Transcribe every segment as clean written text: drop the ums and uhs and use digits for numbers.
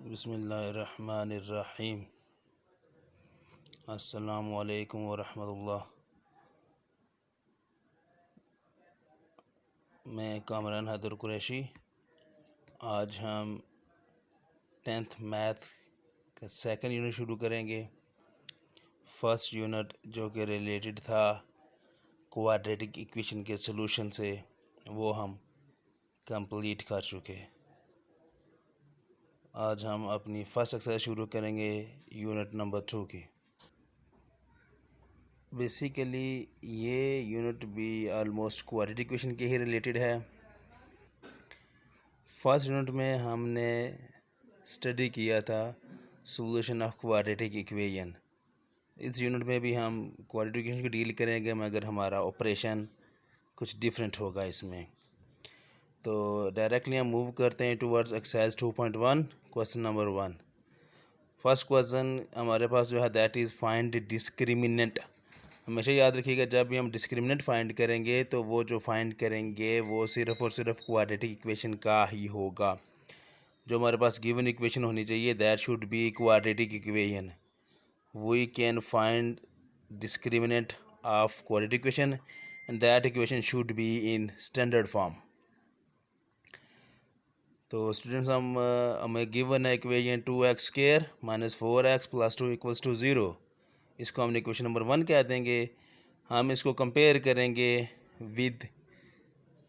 बिस्मिल्लाहिर्रहमानिर्रहीम। अस्सलामु अलैकुम वरहमतुल्लाह। मैं कामरान हैदर कुरैशी। आज हम 10th मैथ का सेकंड यूनिट शुरू करेंगे। फर्स्ट यूनिट जो कि रिलेटेड था क्वाड्रेटिक इक्वेशन के सलूशन से, वो हम कंप्लीट कर चुके। आज हम अपनी फर्स्ट एक्सरसाइज शुरू करेंगे यूनिट नंबर 2 की। बेसिकली ये यूनिट भी ऑलमोस्ट क्वाड्रेटिक इक्वेशन के ही रिलेटेड है। फर्स्ट यूनिट में हमने स्टडी किया था सॉल्यूशन ऑफ क्वाड्रेटिक इक्वेशन। इस यूनिट में भी हम क्वाड्रेटिक इक्वेशन को डील करेंगे, मगर हमारा ऑपरेशन कुछ डिफरेंट होगा इसमें। तो डायरेक्टली हम मूव करते हैं towards exercise 2.1 question number 1। First question हमारे पास जो है दैट इज़ फाइंड डिस्क्रिमिनेंट। हमेशा याद रखिएगा, जब भी हम डिस्क्रिमिनेंट फाइंड करेंगे तो वो जो फाइंड करेंगे वो सिर्फ़ और सिर्फ क्वाड्रेटिक इक्वेशन का ही होगा। जो हमारे पास गिवन इक्वेशन होनी चाहिए that should be quadratic equation. We can find discriminant of quadratic equation and that equation should be in standard form. तो स्टूडेंट्स हमें गिवन है इक्वेशन 2x² - 4x + 2 = 0। इसको हमने इक्वेशन नंबर 1 कह देंगे। हम इसको कंपेयर करेंगे with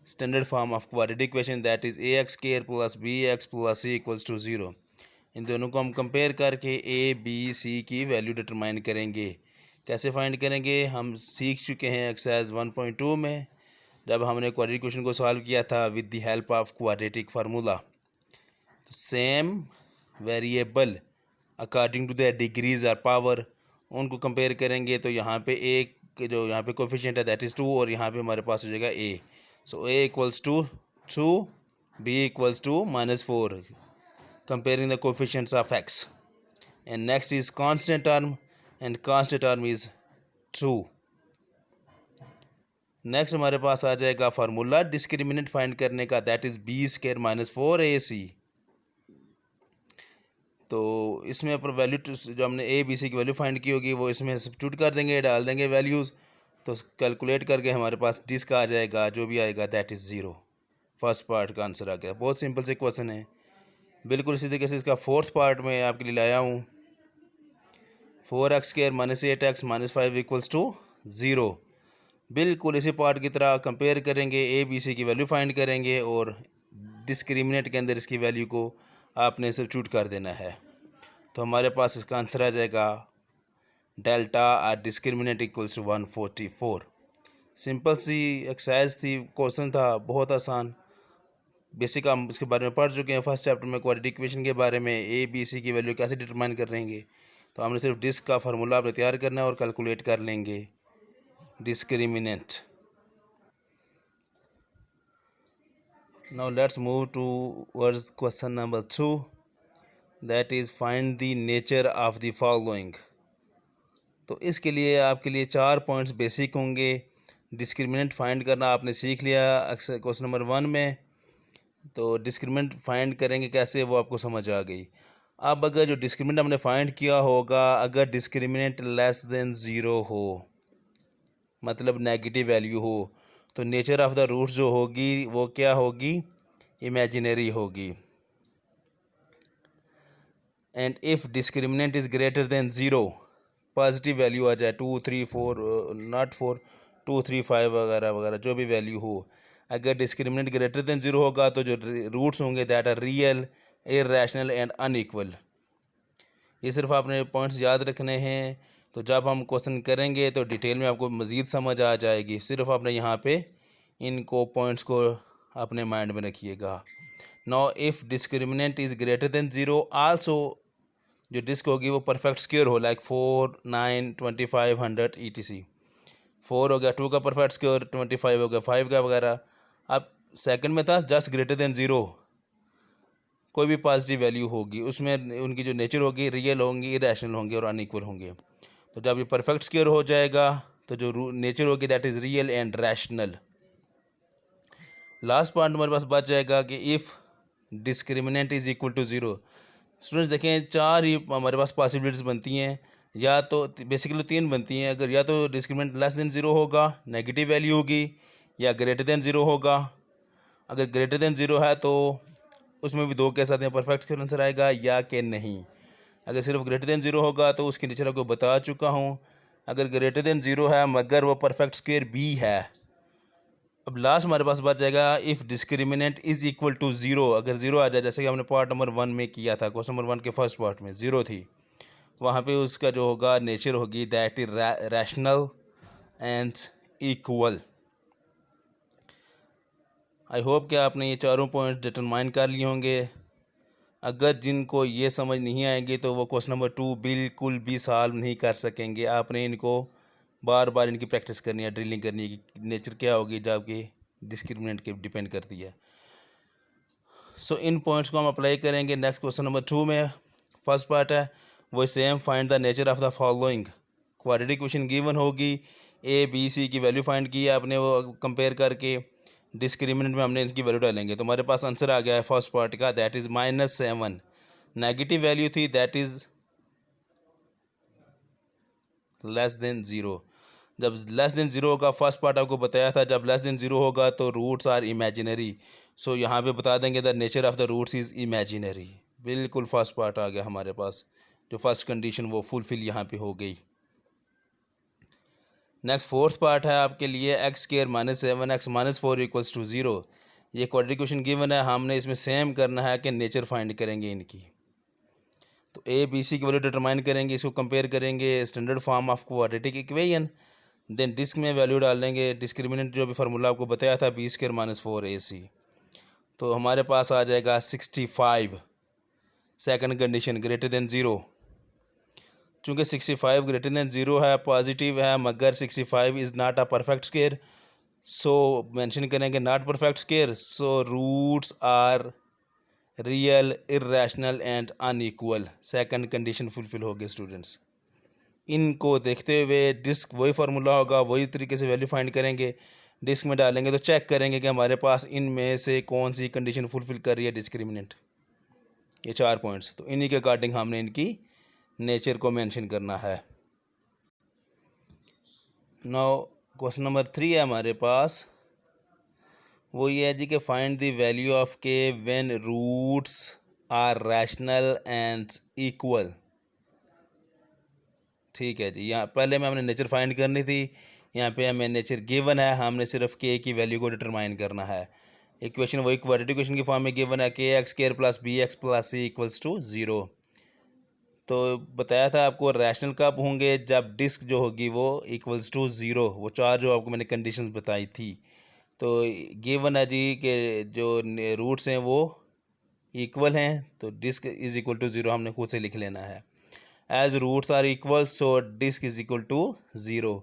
standard form of quadratic equation that is ax² + bx + c = 0। इन दोनों को हम कंपेयर करके a b c की वैल्यू डिटरमाइन करेंगे। कैसे फाइंड करेंगे? हम सीख चुके हैं एक्सरसाइज 1.2 में, जब हमने क्वाड्रेटिक इक्वेशन को सॉल्व किया था with the help of quadratic formula. तो same variable according to the degrees और पावर उनको कंपेयर करेंगे। तो यहाँ पे एक जो यहाँ पे कोफिशिएंट है दैट इज़ 2, और यहाँ पे हमारे पास हो जाएगा a। So a = 2, b = -4, comparing the coefficients of x, and next is constant term, and constant term is 2। Next हमारे पास आ जाएगा फार्मूला डिस्क्रिमिनेंट फाइंड करने का दैट इज़ b² - 4ac। तो इसमें पर वैल्यू जो हमने a b c की वैल्यू फाइंड की होगी वो इसमें सब्स्टिट्यूट कर देंगे, डाल देंगे वैल्यूज़। तो कैलकुलेट करके हमारे पास डिस्क आ जाएगा, जो भी आएगा दैट इज़ 0। फर्स्ट पार्ट का आंसर आ गया। बहुत सिंपल से क्वेश्चन है। बिल्कुल इसी तरीके से इसका फोर्थ पार्ट में आपके लिए लाया हूँ। 4x² - 8x - 5 = 0। बिल्कुल इसी पार्ट की तरह कंपेयर करेंगे, ए बी सी की वैल्यू फाइंड करेंगे और डिस्क्रिमिनेंट के अंदर इसकी वैल्यू को आपने सब्स्टिट्यूट कर देना है। तो हमारे पास इसका आंसर आ जाएगा डेल्टा और डिस्क्रिमिनेंट = 144। सिंपल सी एक्सरसाइज थी, क्वेश्चन था बहुत आसान। बेसिक हम इसके बारे में पढ़ चुके हैं फर्स्ट चैप्टर में क्वाड्रेटिक इक्वेशन के बारे में, ए बी सी की वैल्यू कैसे डिटरमाइन करेंगे। तो हमने सिर्फ डिस्क का फार्मूला आपने तैयार करना है और कैलकुलेट कर लेंगे discriminant. Now let's move towards question number 2 that is find the nature of the following. तो इसके लिए आपके लिए 4 पॉइंट्स बेसिक होंगे। डिस्क्रिमिनेंट फाइंड करना आपने सीख लिया क्वेश्चन नंबर 1 में। तो डिस्क्रिमिनेंट फाइंड करेंगे कैसे, वो आपको समझ आ गई। अब अगर जो डिस्क्रिमिनेंट हमने फाइंड किया होगा, अगर डिस्क्रिमिनेंट लेस देन 0 हो, मतलब नेगेटिव वैल्यू हो, तो नेचर ऑफ द रूट्स जो होगी वो क्या होगी? इमेजिनरी होगी। And if discriminant is greater than 0, positive value आ जाए 2 3 4 नॉट 4 2 3 5 वगैरह वगैरह जो भी वैल्यू हो, अगर डिस्क्रिमिनेंट ग्रेटर देन 0 होगा तो जो रूट्स होंगे that are real, irrational and unequal. ये सिर्फ आपने पॉइंट्स याद रखने हैं। तो जब हम क्वेश्चन करेंगे तो डिटेल में आपको मज़ीद समझ आ जाएगी। सिर्फ आपने यहाँ पे इनको पॉइंट्स को अपने माइंड में रखिएगा। Now if discriminant is greater than 0 also, जो डिस्क होगी वो परफेक्ट स्क्वायर हो, लाइक 4 9 25 100 etc। 4 हो गया 2 का परफेक्ट स्क्वायर, 25 हो गया 5 का वगैरह। अब सेकंड में था जस्ट ग्रेटर देन 0, कोई भी पॉजिटिव वैल्यू होगी उसमें उनकी जो नेचर होगी रियल होंगी, इरेशनल होंगे और अनइक्वल होंगे। तो जब ये परफेक्ट स्क्वायर हो जाएगा तो जो नेचर होगी that is real and rational. Last point हमारे पास बच जाएगा कि if discriminant is equal to 0, students देखें, चार ही हमारे पास पॉसिबिलिटीज़ बनती हैं, या तो बेसिकली तीन बनती हैं। अगर या तो डिस्क्रिमिनेंट लेस देन ज़ीरो होगा, नेगेटिव वैल्यू होगी, या ग्रेटर देन ज़ीरो होगा। अगर ग्रेटर देन ज़ीरो है तो उसमें भी दो कह सकते हैं, परफेक्ट स्क्वायर आंसर आएगा या कि नहीं। अगर सिर्फ ग्रेटर देन ज़ीरो होगा तो उसकी नेचर आपको बता चुका हूँ। अगर ग्रेटर देन ज़ीरो है मगर वो परफेक्ट स्क्वायर भी है। अब लास्ट हमारे पास बच जाएगा if discriminant is equal to zero. अगर ज़ीरो आ जाए, जैसे कि हमने पार्ट नंबर 1 में किया था, क्वेश्चन नंबर 1 के फर्स्ट पार्ट में ज़ीरो थी, वहाँ पे उसका जो होगा नेचर होगी that is rational and equal. I hope कि आपने ये चारों पॉइंट डिटरमाइन कर लिए होंगे। अगर जिनको ये समझ नहीं आएंगे तो वो क्वेश्चन नंबर 2 बिल्कुल भी सॉल्व नहीं कर सकेंगे। आपने इनको बार बार इनकी प्रैक्टिस करनी है, ड्रिलिंग करनी है कि नेचर क्या होगी जब आपकी डिस्क्रिमिनेंट के डिपेंड करती है। सो इन पॉइंट्स को हम अप्लाई करेंगे नेक्स्ट क्वेश्चन नंबर 2 में। फर्स्ट पार्ट है वो same, find the nature of the following. Quadratic equation given होगी, ए बी सी की वैल्यू फाइंड की है आपने, वो कंपेयर करके डिस्क्रिमिनेंट में हमने इनकी वैल्यू डालेंगे तो हमारे पास आंसर आ गया है फर्स्ट पार्ट का, दैट इज़ -7। नेगेटिव वैल्यू थी that is less than zero. जब लेस देन ज़ीरो होगा, फर्स्ट पार्ट आपको बताया था, जब लेस देन ज़ीरो होगा तो रूट्स आर इमेजिनरी। सो यहाँ पे बता देंगे the nature of the roots is imaginary. बिल्कुल फर्स्ट पार्ट आ गया हमारे पास, जो फर्स्ट कंडीशन वो फुलफिल यहाँ पे हो गई। नेक्स्ट फोर्थ पार्ट है आपके लिए x square -7x-4 equals to zero. ये क्वाड्रेटिक इक्वेशन गिवन है, हमने इसमें सेम करना है कि नेचर फाइंड करेंगे इनकी। तो ए बी सी की वैल्यू डिटरमाइन करेंगे, इसको कंपेयर करेंगे standard form of quadratic equation, then disc में वैल्यू डाल देंगे। डिस्क्रिमिनेंट जो भी फार्मूला आपको बताया था b² - 4ac, तो हमारे पास आ जाएगा 65। Second condition greater than zero, चूँकि 65 ग्रेटर देन ज़ीरो है, पॉजिटिव है, मगर 65 is not a perfect square, so mention करेंगे not perfect square, so roots are real, irrational and unequal. Second condition fulfil हो गई स्टूडेंट्स। इनको देखते हुए डिस्क वही फार्मूला होगा, वही तरीके से वैल्यू फाइंड करेंगे, डिस्क में डालेंगे तो चेक करेंगे कि हमारे पास इनमें से कौन सी कंडीशन फुलफिल कर रही है डिस्क्रिमिनेंट। ये चार पॉइंट्स, तो इन्हीं के अकॉर्डिंग हमने इनकी नेचर को मेंशन करना है। नाउ क्वेश्चन नंबर 3 है हमारे पास, वो ये है जी कि find the value of k when roots are rational and equal. ठीक है जी, यहाँ पहले में हमने नेचर फाइंड करनी थी, यहाँ पे हमें नेचर गिवन है, हमने सिर्फ के की वैल्यू को डिटरमाइन करना है। इक्वेशन वही क्वाड्रेटिक इक्वेशन की फॉर्म में गिवन है, kx² + bx + c = 0। तो बताया था आपको रैशनल कब होंगे, जब डिस्क जो होगी वो इक्वल्स टू ज़ीरो, वो चार जो आपको मैंने कंडीशंस बताई थी। तो गिवन है जी कि जो रूट्स हैं वो इक्वल हैं, तो disc is equal to zero हमने खुद से लिख लेना है। As roots are equal so disc is equal to zero,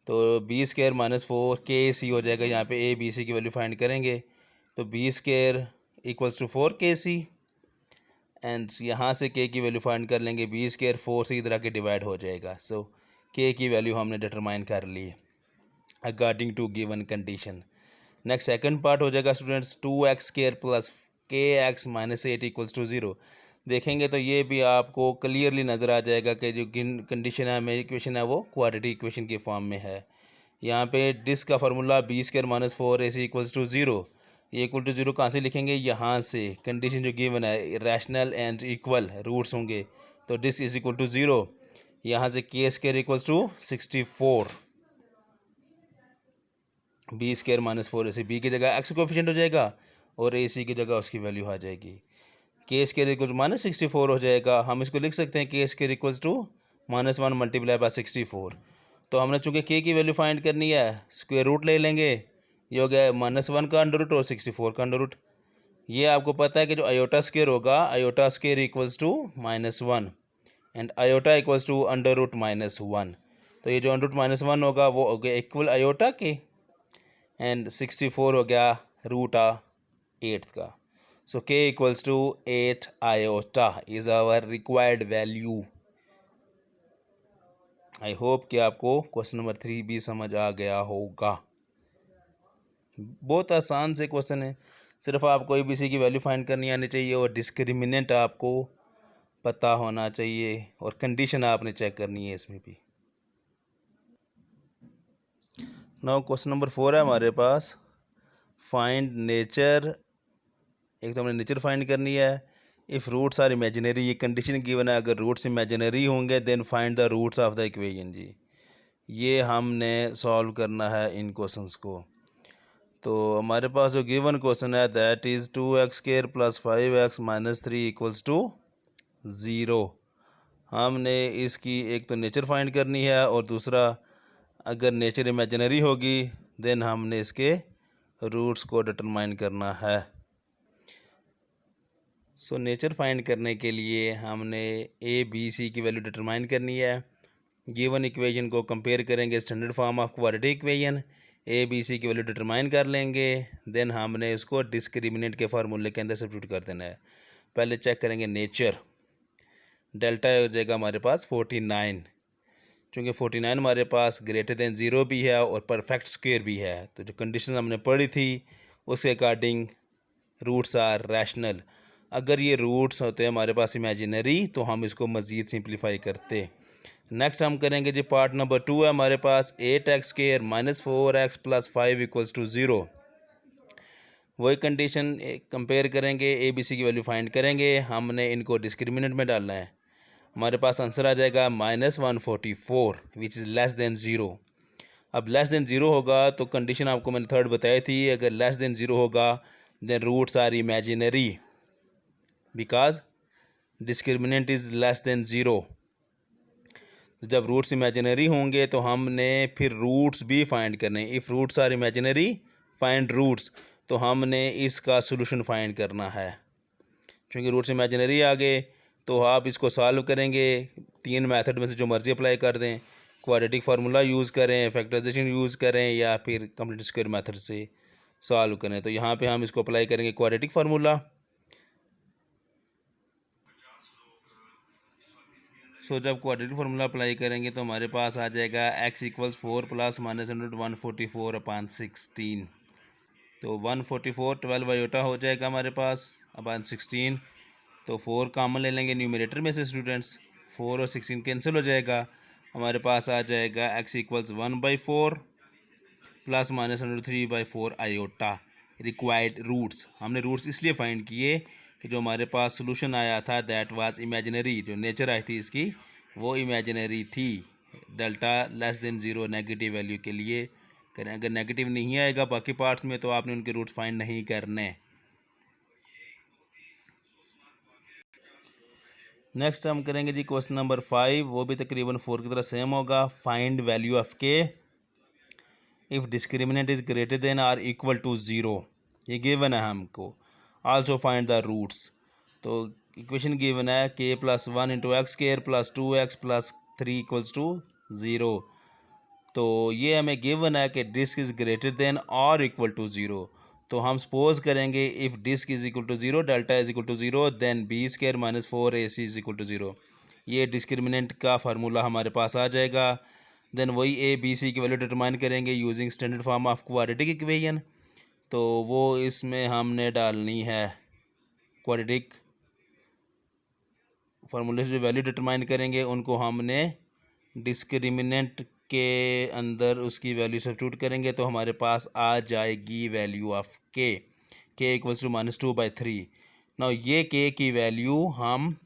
तो b² - 4kc हो जाएगा। यहाँ पे a b c की वैल्यू फाइंड करेंगे तो b² = 4kc, एंड यहाँ से k की वैल्यू फाइंड कर लेंगे, b² 4 से इधर आके डिवाइड हो जाएगा। सो k की वैल्यू हमने डिटरमाइन कर ली according to given condition. Next second part हो जाएगा स्टूडेंट्स, 2x² + kx - 8 = 0। देखेंगे तो ये भी आपको क्लियरली नज़र आ जाएगा कि जो कंडीशन है मेरी इक्वेशन है वो क्वाड्रेटिक इक्वेशन की फॉर्म में है। यहाँ पे डिस्क का फार्मूला b² - 4ac = 0, ये इक्वल टू ज़ीरो कहाँ से लिखेंगे, यहाँ से। कंडीशन जो गिवन है रैशनल एंड इक्वल रूट्स होंगे, तो disc is equal to zero, यहाँ से k² = 64, b² - 4ac, b की जगह x कोफिशिएंट हो जाएगा और ac की जगह उसकी वैल्यू आ जाएगी। k² = -64 हो जाएगा, हम इसको लिख सकते हैं k² = -1 × 64। तो हमने चूँकि k की वैल्यू फाइंड करनी है, स्क्वायर रूट ले लेंगे, ये हो गया -1 का अंडर रूट और 64 का अंडर रूट। ये आपको पता है कि जो आयोटा स्क्वायर होगा, iota square equals to -1 and iota equals to under root -1। तो ये जो अंडर रूट -1 होगा वो हो गया इक्वल आयोटा के, एंड 64 हो गया √8 का। So k = 8 iota is our required value. I hope कि आपको क्वेश्चन नंबर 3 भी समझ आ गया होगा। बहुत आसान से क्वेश्चन है, सिर्फ आपको ABC की वैल्यू फाइंड करनी आनी चाहिए और डिस्क्रिमिनेंट आपको पता होना चाहिए और कंडीशन आपने चेक करनी है इसमें भी। नाउ क्वेश्चन नंबर 4 है हमारे पास, फाइंड नेचर। एक तो हमने नेचर फाइंड करनी है। इफ़ रूट्स आर इमेजिनरी, ये कंडीशन गिवन है, अगर रूट्स इमेजिनरी होंगे then find the roots of the equation जी। ये हमने सॉल्व करना है इन क्वेश्चंस को। तो हमारे पास जो गिवन क्वेश्चन है दैट इज़ 2x² + 5x - 3 = 0। हमने इसकी एक तो नेचर फाइंड करनी है और दूसरा अगर नेचर इमेजिनरी होगी देन हमने इसके रूट्स को डिटरमाइन करना है। सो नेचर फाइंड करने के लिए हमने ए बी सी की वैल्यू डिटरमाइन करनी है। गिवन इक्वेशन को कंपेयर करेंगे standard form of quadratic equation, A B C की वैल्यू डिटरमाइन कर लेंगे, देन हमने इसको डिस्क्रिमिनेंट के फार्मूले के अंदर सब्स्टिट्यूट कर देना है। पहले चेक करेंगे नेचर, डेल्टा हो जाएगा हमारे पास 49, चूँकि 49 हमारे पास ग्रेटर देन 0 भी है और परफेक्ट स्क्वायर भी है, तो जो कंडीशन हमने पढ़ी थी उसके अकॉर्डिंग रूट्स आर रैशनल। अगर ये रूट्स होते हैं हमारे पास इमेजिनरी तो हम इसको मज़ीद सिंप्लीफाई करते। नेक्स्ट हम करेंगे जी पार्ट नंबर 2 है हमारे पास, 8x² - 4x + 5 = 0। वही कंडीशन कंपेयर करेंगे, ए बी सी की वैल्यू फाइंड करेंगे, हमने इनको डिस्क्रिमिनेंट में डालना है। हमारे पास आंसर आ जाएगा -144 विच इज़ लेस देन 0। अब लेस देन 0 होगा तो कंडीशन आपको मैंने थर्ड बताई थी, अगर लेस देन 0 होगा then roots are imaginary because discriminant is less than 0। जब रूट्स इमेजिनरी होंगे तो हमने फिर रूट्स भी फाइंड करने। If roots are imaginary find roots, तो हमने इसका सोल्यूशन फाइंड करना है। क्योंकि रूट्स इमेजिनरी आ गए तो आप इसको सॉल्व करेंगे, 3 मेथड में से जो मर्ज़ी अप्लाई कर दें, क्वाड्रेटिक फार्मूला यूज़ करें, फैक्टराइजेशन यूज़ करें या फिर कंप्लीट स्क्वायर मेथड से सॉल्व करें। तो यहाँ पे हम इसको अप्लाई करेंगे क्वाड्रेटिक फार्मूला। सो जब क्वाड्रेटिक फार्मूला अप्लाई करेंगे तो हमारे पास आ जाएगा x = 4 + -144/16। तो 144 12 आयोटा हो जाएगा हमारे पास अपॉन 16। तो 4 कॉमन ले लेंगे न्यूमरेटर में से स्टूडेंट्स, 4 और 16 कैंसिल हो जाएगा। हमारे पास आ जाएगा x = 1/4 + -√3/4 आयोटा। रिक्वायर्ड रूट्स, हमने रूट्स इसलिए फाइंड किए कि जो हमारे पास सोल्यूशन आया था दैट वाज इमेजिनरी, जो नेचर आई थी इसकी वो इमेजिनरी थी। Delta less than 0 negative value के लिए करें, अगर नेगेटिव नहीं आएगा बाकी पार्ट्स में तो आपने उनके रूट्स फाइंड नहीं करने। नेक्स्ट हम करेंगे जी क्वेश्चन नंबर 5, वो भी तकरीबन 4 की तरह सेम होगा। Find value of k if discriminant is greater than or equal to 0। ये गिवन है हमको। Also find the roots. तो इक्वेशन गिवन है k + 1 × x² + 2x + 3 = 0। तो ये हमें गिवन है कि डिस्क इज़ ग्रेटर देन और इक्वल टू 0। तो हम सपोज करेंगे if disc is equal to 0, delta is equal to 0, then b² - 4ac is equal to 0। ये डिस्क्रिमिनेंट का फार्मूला हमारे पास आ जाएगा। देन वही ए बी सी की वैल्यू डिटरमाइन करेंगे using standard form of quadratic equation. तो वो इसमें हमने डालनी है क्वाड्रेटिक फार्मूले से जो वैल्यू डिटरमाइन करेंगे उनको हमने डिस्क्रिमिनेंट के अंदर उसकी वैल्यू सब्स्टिट्यूट करेंगे, तो हमारे पास आ जाएगी वैल्यू ऑफ के = -2/3। नाउ ये के की वैल्यू हम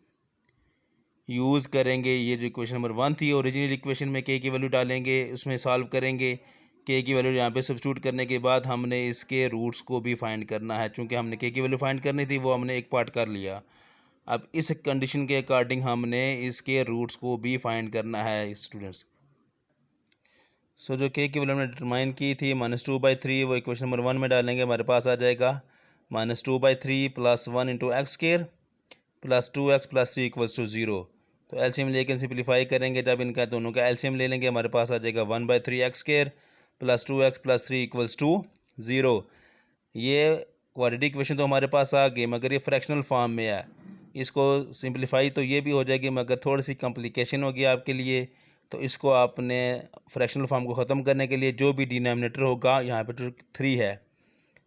यूज़ करेंगे, ये जो इक्वेशन नंबर 1 थी ओरिजिनल इक्वेशन में के की वैल्यू डालेंगे, उसमें सॉल्व करेंगे। के की वैल्यू यहाँ पे सब्स्टिट्यूट करने के बाद हमने इसके रूट्स को भी फाइंड करना है। चूँकि हमने के की वैल्यू फाइंड करनी थी वो हमने एक पार्ट कर लिया। अब इस कंडीशन के अकॉर्डिंग हमने इसके रूट्स को भी फाइंड करना है स्टूडेंट्स। सो जो के की वैल्यू हमने डिटरमाइन की थी -2/3, वो इक्वेशन नंबर 1 में डालेंगे, हमारे पास आ जाएगा -2/3 + 1 × x² + 2x + 3 = 0। तो एलसीएम लेके सिंप्लीफाई करेंगे, जब इनका दोनों का एलसीएम ले लेंगे हमारे पास आ जाएगा 1/3x² + 2x + 3 = 0। ये क्वाड्रेटिक इक्वेशन तो हमारे पास आ गई, मगर ये फ्रैक्शनल फॉर्म में है। इसको सिंप्लीफाई तो ये भी हो जाएगी मगर थोड़ी सी कॉम्प्लिकेशन होगी आपके लिए। तो इसको आपने फ्रैक्शनल फॉर्म को ख़त्म करने के लिए जो भी डिनोमिनेटर होगा यहाँ पे जो 3 है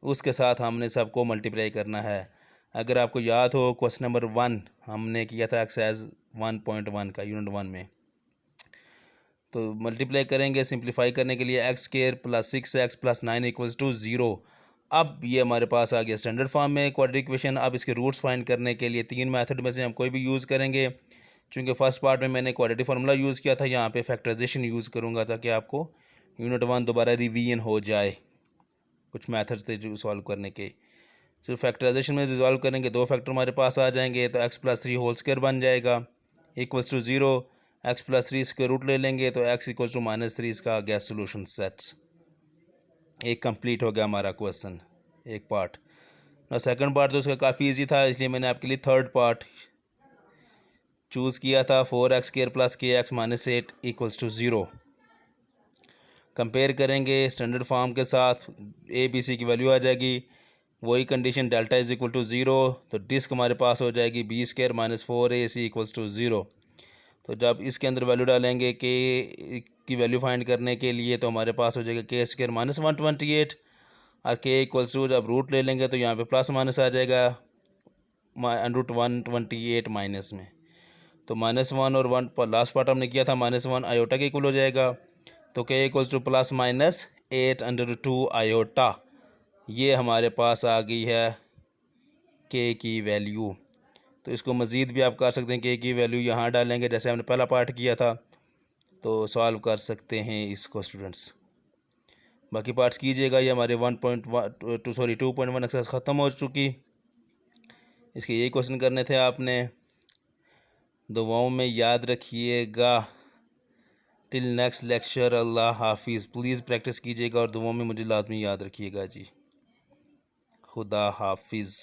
उसके साथ हमने सबको मल्टीप्लाई करना है। अगर आपको याद हो क्वेश्चन नंबर 1 हमने किया था एक्सरसाइज 1.1 का यूनिट 1 में। तो मल्टीप्लाई करेंगे सिंप्लीफाई करने के लिए, x square plus 6x plus 9 equals to 0। अब ये हमारे पास आ गया स्टैंडर्ड फॉर्म में क्वाड्रेटिक इक्वेशन। अब इसके रूट्स फाइंड करने के लिए 3 मेथड में से हम कोई भी यूज़ करेंगे। चूँकि फर्स्ट पार्ट में मैंने क्वाड्रेटिक फार्मूला यूज़ किया था, यहाँ पे फैक्टराइजेशन यूज़ करूँगा ताकि आपको यूनिट 1 दोबारा रिवीजन हो जाए। कुछ मेथड्स थे जो सॉल्व करने के। तो फैक्टराइजेशन में रिजॉल्व करेंगे, 2 फैक्टर हमारे पास आ जाएंगे, तो x प्लस 3 होल स्क्वायर बन जाएगा equals to 0। x plus 3 square root ले लेंगे तो x इक्वल्स टू -3 इसका गया सोल्यूशन सेट्स। एक कंप्लीट हो गया हमारा क्वेश्चन, एक पार्ट। ना सेकंड पार्ट तो उसका काफ़ी इजी था, इसलिए मैंने आपके लिए थर्ड पार्ट चूज़ किया था। 4x square plus kx minus 8 equals to 0। Compare करेंगे स्टैंडर्ड फॉर्म के साथ, ए बी सी की वैल्यू आ जाएगी। वही condition delta is equal to 0, तो डिस्क हमारे पास हो जाएगी b square minus 4ac equals to 0। तो जब इसके अंदर वैल्यू डालेंगे के की वैल्यू फाइंड करने के लिए, तो हमारे पास हो जाएगा के स्क्वायर माइनस 128 और के इक्वल्स टू जब रूट ले लेंगे तो यहाँ पे प्लस माइनस आ जाएगा अंडर रूट 128 माइनस में। तो -1 और 1 पर लास्ट पार्ट हमने किया था, -1 आयोटा के इक्वल हो जाएगा। तो के equals two plus minus 8/2 iota. ये हमारे पास आ गई है के की वैल्यू। तो इसको मज़ीद भी आप कर सकते हैं, के की वैल्यू यहाँ डालेंगे जैसे हमने पहला पार्ट किया था, तो सॉल्व कर सकते हैं इसको स्टूडेंट्स। बाकी पार्ट्स कीजिएगा। ये हमारे 2.1 एक्सरसाइज ख़त्म हो चुकी। इसके यही क्वेश्चन करने थे आपने। दुआओं में याद रखिएगा। टिल नेक्स्ट लेक्चर, अल्लाह हाफिज़। प्लीज़ प्रैक्टिस कीजिएगा और दुआओं में मुझे लाजमी याद रखिएगा जी। खुदा हाफिज़।